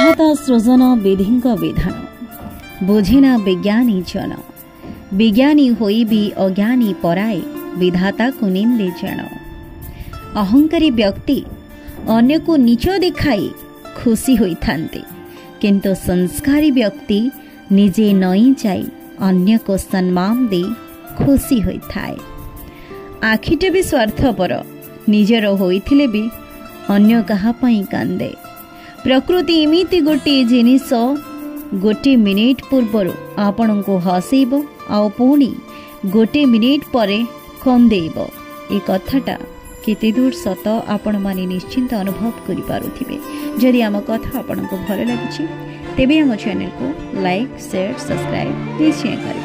विधाता सृजन विधि विधान बुझेना विज्ञानी जन विज्ञानी होई भी अज्ञानी पराए विधाता को निंदे जन। अहंकारी व्यक्ति अन्य को नीच देखाई खुशी होइथान्ते किंतु संस्कारी व्यक्ति निजे नई जाई अन्य को सम्मान दे खुशी होइथाए। आखिटे भी स्वार्थपर निजर होइथिले भी अन्य कहा पई कांदे। प्रकृति एमिति गोटे जिनिस गोटे मिनिट पूर्वर आपण को हसैब आ पुणी गोटे मिनिट परे कंदेब। ए कथाटा केते दूर सत आपण माने निश्चिंत अनुभव करि पारुथिबे। जदि आम कथा आपण को भल लागिछि तेबे आम चैनल को लाइक शेयर सब्सक्राइब निश्चय करें।